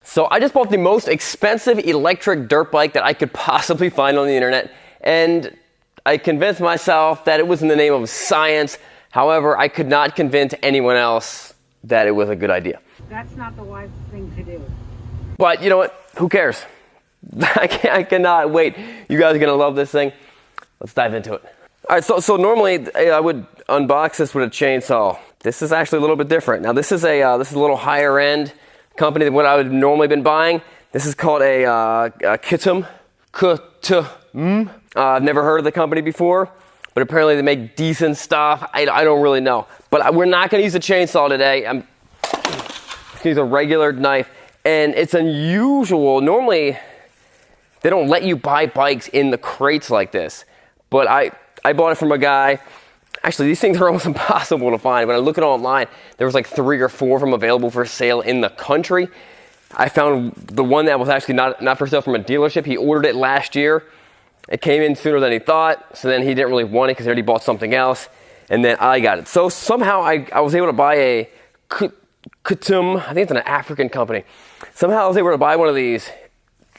So I just bought the most expensive electric dirt bike that I could possibly find on the internet, and I convinced myself that it was in the name of science. However, I could not convince anyone else that it was a good idea. That's not the wise thing to do. But you know what? Who cares? I cannot wait. You guys are gonna love this thing. Let's dive into it. All right, so normally I would unbox this with a chainsaw. This is actually a little bit different. Now this is a little higher end company than what I would normally been buying. This is called a Kitum. I've never heard of the company before, but apparently they make decent stuff. I don't really know. But we're not gonna use a chainsaw today. I'm gonna use a regular knife. And it's unusual. Normally, they don't let you buy bikes in the crates like this. But I bought it from a guy. Actually, these things are almost impossible to find. When I look at it online, there was like 3 or 4 of them available for sale in the country. I found the one that was actually not for sale from a dealership. He ordered it last year. It came in sooner than he thought. So then he didn't really want it because he already bought something else. And then I got it. So somehow I was able to buy a Kitum. I think it's an African company. Somehow I was able to buy one of these,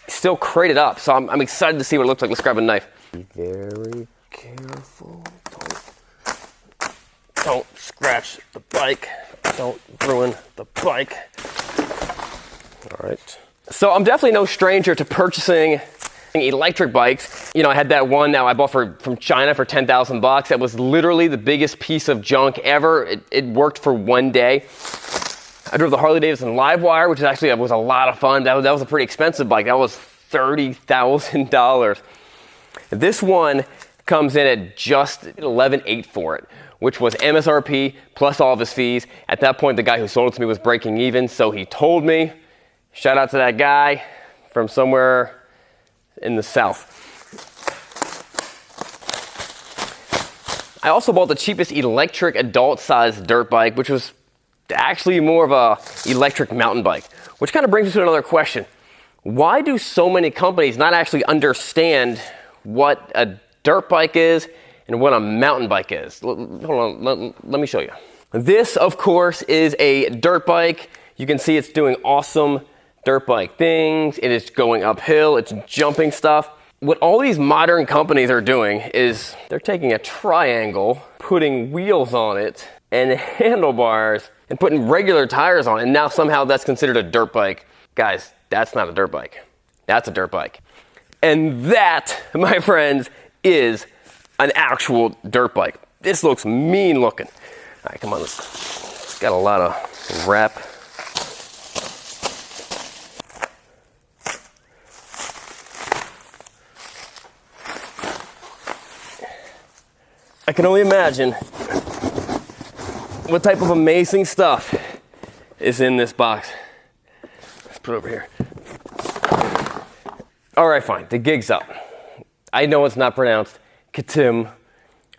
still crated up. So I'm excited to see what it looks like. Let's grab a knife. Be very careful. Don't scratch the bike. Don't ruin the bike. All right. So I'm definitely no stranger to purchasing electric bikes. You know, I had that one that I bought from China for 10,000 bucks. That was literally the biggest piece of junk ever. It worked for one day. I drove the Harley Davidson Livewire, which was a lot of fun. That was a pretty expensive bike. That was $30,000. This one comes in at just $11,800 for it, which was MSRP plus all of his fees. At that point, the guy who sold it to me was breaking even, so he told me. Shout out to that guy from somewhere in the South. I also bought the cheapest electric adult-sized dirt bike, which was actually more of a electric mountain bike, which kind of brings us to another question. Why do so many companies not actually understand what a dirt bike is and what a mountain bike is? Hold on, let me show you. This, of course, is a dirt bike. You can see it's doing awesome dirt bike things. It is going uphill, it's jumping stuff. What all these modern companies are doing is they're taking a triangle, putting wheels on it, and handlebars, and putting regular tires on it, and now somehow that's considered a dirt bike. Guys, that's not a dirt bike. That's a dirt bike. And that, my friends, is an actual dirt bike. This looks mean looking. All right, come on, it's got a lot of wrap. I can only imagine what type of amazing stuff is in this box. Let's put it over here. All right, fine, the gig's up. I know it's not pronounced Kitum.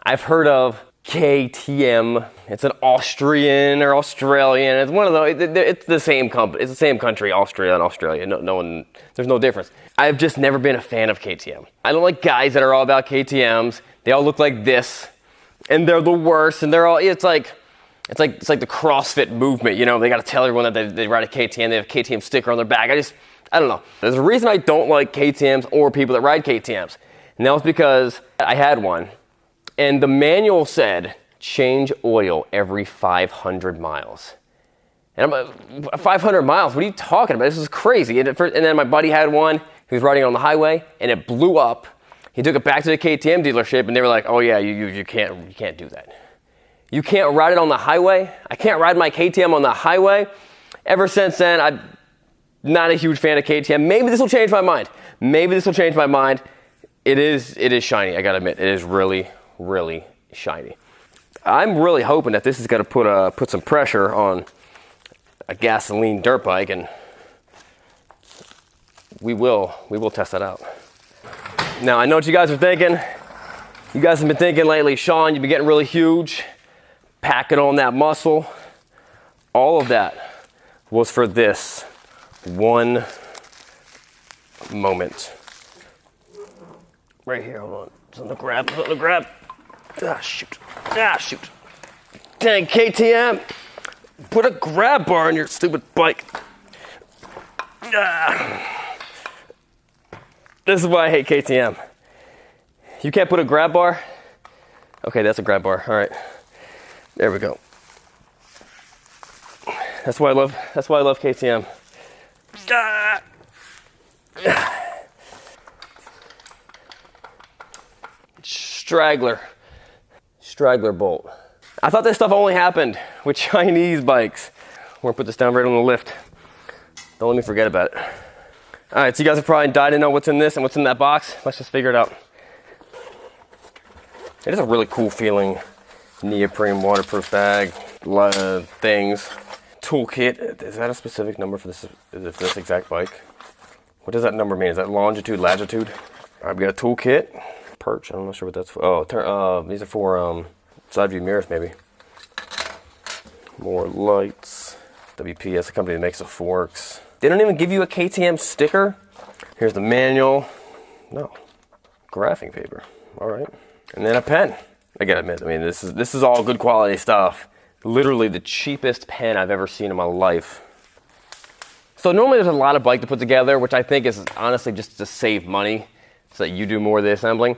I've heard of KTM. It's an Austrian or Australian. It's one of those. It's the same company. It's the same country, Austria and Australia. No one. There's no difference. I've just never been a fan of KTM. I don't like guys that are all about KTMs. They all look like this, and they're the worst. And they're all. It's like the CrossFit movement. You know, they got to tell everyone that they ride a KTM. They have a KTM sticker on their back. I don't know. There's a reason I don't like KTMs or people that ride KTMs. And that was because I had one. And the manual said, change oil every 500 miles. And I'm like, 500 miles? What are you talking about? This is crazy. And then my buddy had one. He was riding on the highway, and it blew up. He took it back to the KTM dealership, and they were like, oh yeah, you can't do that. You can't ride it on the highway? I can't ride my KTM on the highway? Ever since then, I'm not a huge fan of KTM. Maybe this will change my mind. It is shiny, I gotta admit. It is really, really shiny. I'm really hoping that this is gonna put some pressure on a gasoline dirt bike, and we will test that out. Now, I know what you guys are thinking. You guys have been thinking lately, Sean, you've been getting really huge, packing on that muscle. All of that was for this one moment. Right here, hold on. Something to grab. Ah, shoot. Dang, KTM. Put a grab bar on your stupid bike. This is why I hate KTM. You can't put a grab bar? Okay, that's a grab bar. All right. There we go. That's why I love KTM. Straggler bolt. I thought this stuff only happened with Chinese bikes. We're gonna put this down right on the lift. Don't let me forget about it. All right, so you guys have probably died to know what's in this and what's in that box. Let's just figure it out. It is a really cool feeling neoprene waterproof bag, a lot of things. Toolkit, is that a specific number for this exact bike? What does that number mean? Is that longitude, latitude? All right, we got a toolkit. Perch, I'm not sure what that's for. Oh, these are for side view mirrors maybe. More lights. WPS, a company that makes the forks. They don't even give you a KTM sticker. Here's the manual. No, graphing paper. All right, and then a pen. I gotta admit, I mean, this is all good quality stuff. Literally the cheapest pen I've ever seen in my life. So normally there's a lot of bike to put together, which I think is honestly just to save money, so that you do more of the assembling.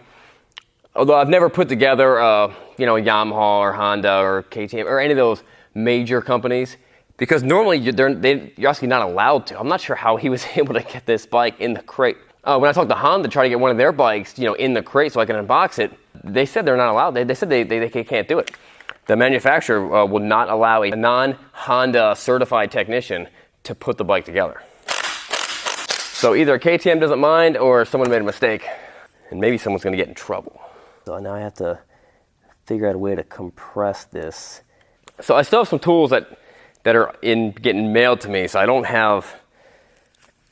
Although I've never put together, a Yamaha or Honda or KTM or any of those major companies, because normally you're actually not allowed to. I'm not sure how he was able to get this bike in the crate. When I talked to Honda to try to get one of their bikes, in the crate so I can unbox it, they said they're not allowed. They said they can't do it. The manufacturer will not allow a non-Honda certified technician to put the bike together. So either KTM doesn't mind or someone made a mistake, and maybe someone's gonna get in trouble. So now I have to figure out a way to compress this. So I still have some tools that are getting mailed to me, so I don't have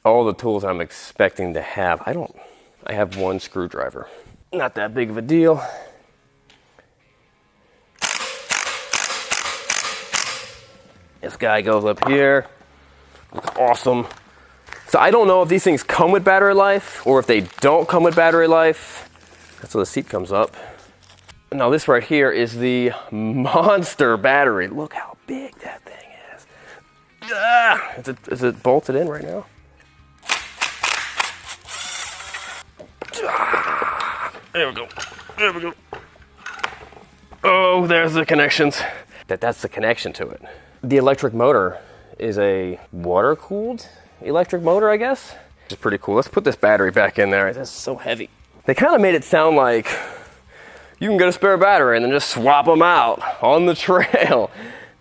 all the tools I'm expecting to have. I have one screwdriver. Not that big of a deal. This guy goes up here. Looks awesome. So I don't know if these things come with battery life or if they don't come with battery life. That's where the seat comes up. Now this right here is the monster battery. Look how big that thing is. Is it bolted in right now? There we go. There we go. Oh, there's the connections. That's the connection to it. The electric motor is a water-cooled electric motor, I guess. Which is pretty cool. Let's put this battery back in there. It's so heavy. They kind of made it sound like you can get a spare battery and then just swap them out on the trail.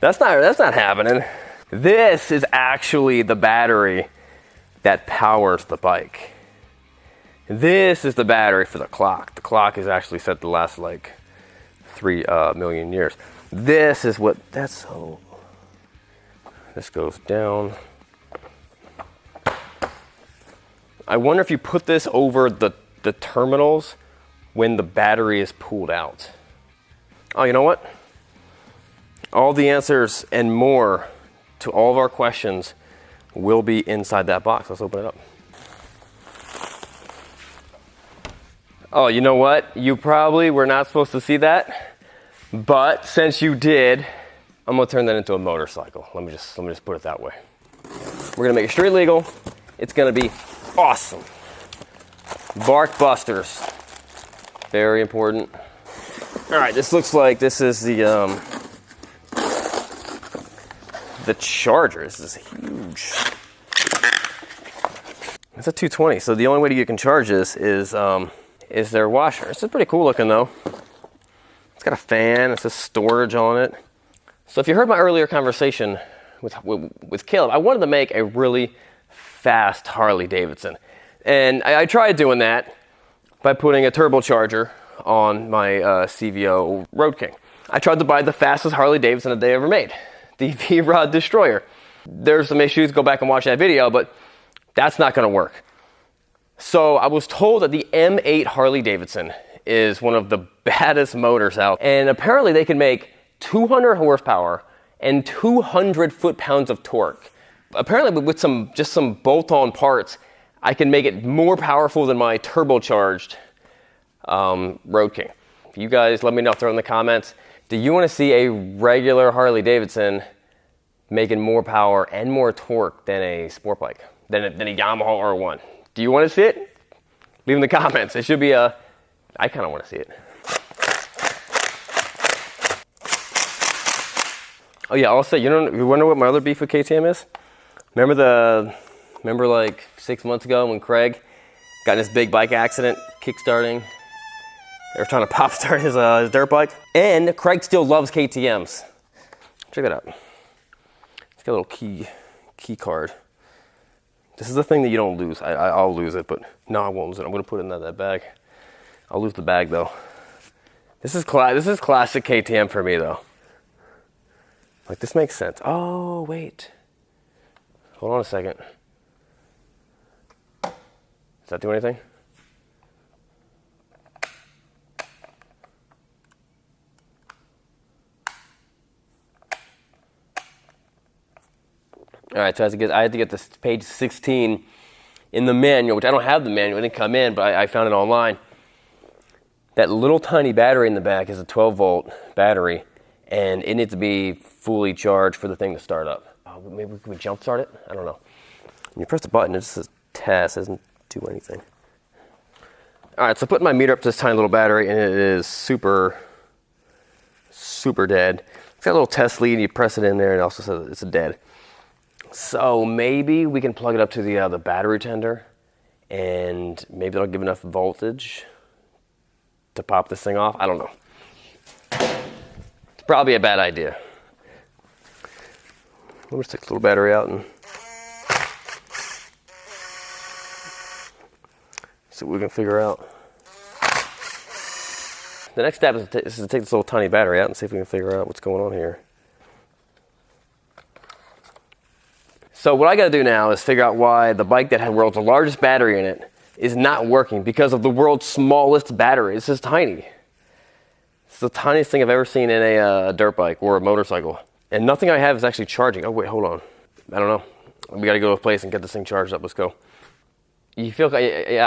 That's not happening. This is actually the battery that powers the bike. This is the battery for the clock. The clock is actually set to last like 3 million years. This is what, this goes down. I wonder if you put this over the terminals when the battery is pulled out. Oh, you know what? All the answers and more to all of our questions will be inside that box. Let's open it up. Oh, you know what? You probably were not supposed to see that, but since you did, I'm gonna turn that into a motorcycle. Let me just put it that way. We're gonna make it street legal. It's gonna be awesome. Bark busters, very important. All right, this looks like this is the charger. This is huge. It's a 220, so the only way you can charge this is their washer. This is pretty cool looking though. It's got a fan, it says storage on it. So if you heard my earlier conversation with Caleb, I wanted to make a really fast Harley Davidson. And I tried doing that by putting a turbocharger on my CVO Road King. I tried to buy the fastest Harley Davidson that they ever made, the V-Rod Destroyer. There's some issues, go back and watch that video, but that's not gonna work. So I was told that the M8 Harley Davidson is one of the baddest motors out. And apparently they can make 200 horsepower and 200 foot-pounds of torque. Apparently with some bolt-on parts, I can make it more powerful than my turbocharged Road King. You guys let me know, throw in the comments. Do you want to see a regular Harley Davidson making more power and more torque than a sport bike? than a Yamaha R1. Do you want to see it? Leave in the comments. It should be I kind of want to see it. Oh yeah, also, you wonder what my other beef with KTM is? Remember like 6 months ago when Craig got in this big bike accident, kickstarting? They were trying to pop start his dirt bike. And Craig still loves KTMs. Check that out. It's got a little key card. This is the thing that you don't lose. I'll lose it, but no, I won't lose it. I'm gonna put it in that bag. I'll lose the bag though. This is classic KTM for me though. Like, this makes sense. Oh, wait. Hold on a second. Does that do anything? All right, so I had to get this page 16 in the manual, which I don't have the manual. It didn't come in, but I found it online. That little tiny battery in the back is a 12-volt battery, and it needs to be fully charged for the thing to start up. Oh, maybe we can jump start it? I don't know. When you press the button, it just says test. It doesn't do anything. All right, so putting my meter up to this tiny little battery, and it is super dead. It's got a little test lead. You press it in there, and it also says it's dead. So maybe we can plug it up to the battery tender, and maybe that'll give enough voltage to pop this thing off. I don't know. It's probably a bad idea. Let me just take the little battery out and see what we can figure out. The next step is to take this little tiny battery out and see if we can figure out what's going on here. So what I got to do now is figure out why the bike that had the world's largest battery in it is not working because of the world's smallest battery. This is tiny. It's the tiniest thing I've ever seen in a dirt bike or a motorcycle. And nothing I have is actually charging. Oh wait, hold on. I don't know. We got to go to a place and get this thing charged up. Let's go. I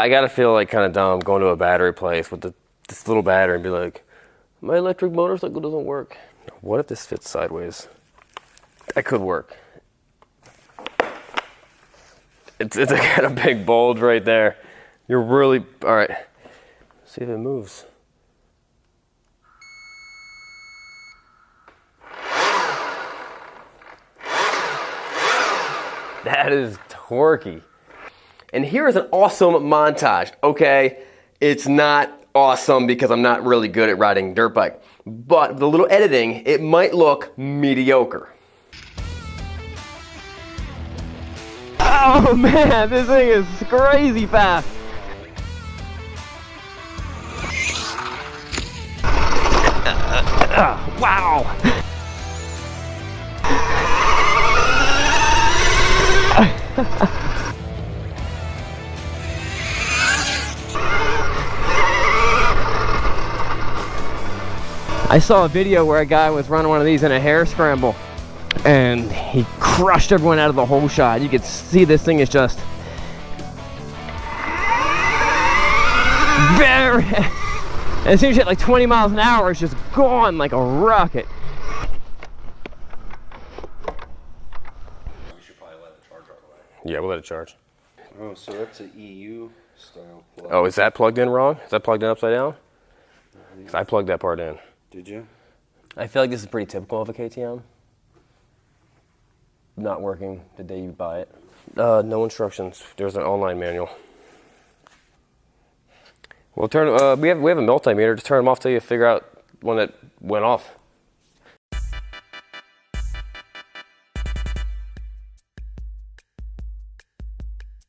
got to feel like kind of dumb going to a battery place with this little battery and be like, my electric motorcycle doesn't work. What if this fits sideways? That could work. It's got a big bulge right there. You're really, all right. See if it moves. That is torquey. And here is an awesome montage. Okay, it's not awesome because I'm not really good at riding a dirt bike. But with a little editing, it might look mediocre. Oh man, this thing is crazy fast. Wow. I saw a video where a guy was running one of these in a hare scramble and he crushed everyone out of the whole shot. You could see this thing is just very, as soon as you hit like 20 miles an hour, it's just gone like a rocket. We should probably let it charge all the way. Yeah, we'll let it charge. Oh, so that's an EU style plug. Oh, is that plugged in wrong? Is that plugged in upside down? 'Cause I plugged that part in. Did you? I feel like this is pretty typical of a KTM. Not working the day you buy it. No instructions. There's an online manual. We'll turn. We have a multimeter. Just turn them off till you figure out one that went off.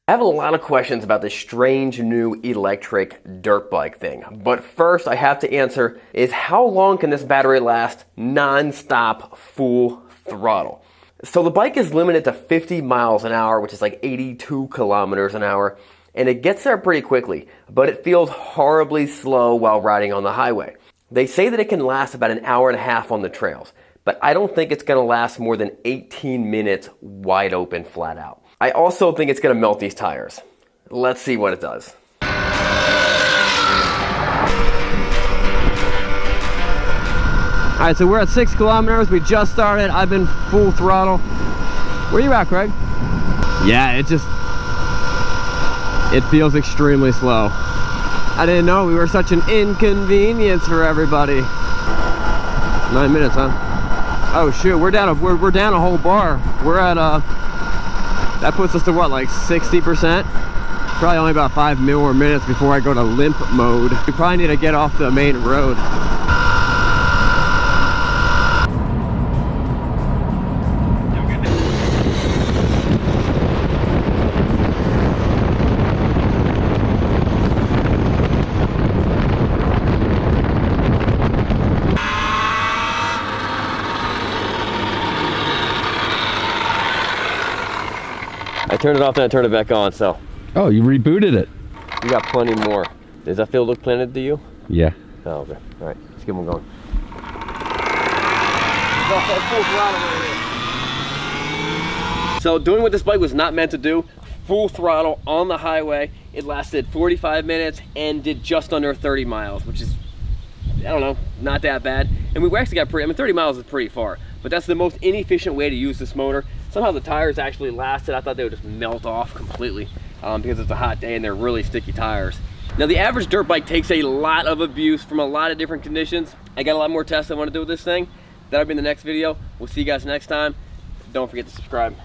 I have a lot of questions about this strange new electric dirt bike thing. But first I have to answer is how long can this battery last non-stop full throttle? So the bike is limited to 50 miles an hour, which is like 82 kilometers an hour, and it gets there pretty quickly, but it feels horribly slow while riding on the highway. They say that it can last about an hour and a half on the trails, but I don't think it's gonna last more than 18 minutes wide open flat out. I also think it's gonna melt these tires. Let's see what it does. All right, so we're at 6 kilometers. We just started. I've been full throttle. Where you at, Craig? Yeah, it just It feels extremely slow. I didn't know we were such an inconvenience for everybody. 9 minutes, huh? Oh shoot, we're down a whole bar. We're at that puts us to what, like 60%? Probably only about 5 more minutes before I go to limp mode. We probably need to get off the main road. I turned it off and I turned it back on, so. Oh, you rebooted it. We got plenty more. Does that feel look planted to you? Yeah. Oh, okay. All right, let's get one going. So doing what this bike was not meant to do, full throttle on the highway. It lasted 45 minutes and did just under 30 miles, which is, I don't know, not that bad. And we actually got pretty, I mean, 30 miles is pretty far, but that's the most inefficient way to use this motor. Somehow the tires actually lasted. I thought they would just melt off completely because it's a hot day and they're really sticky tires. Now the average dirt bike takes a lot of abuse from a lot of different conditions. I got a lot more tests I want to do with this thing. That'll be in the next video. We'll see you guys next time. Don't forget to subscribe. You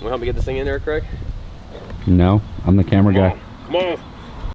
want to help me get this thing in there, Craig? No, I'm the camera guy. Come on.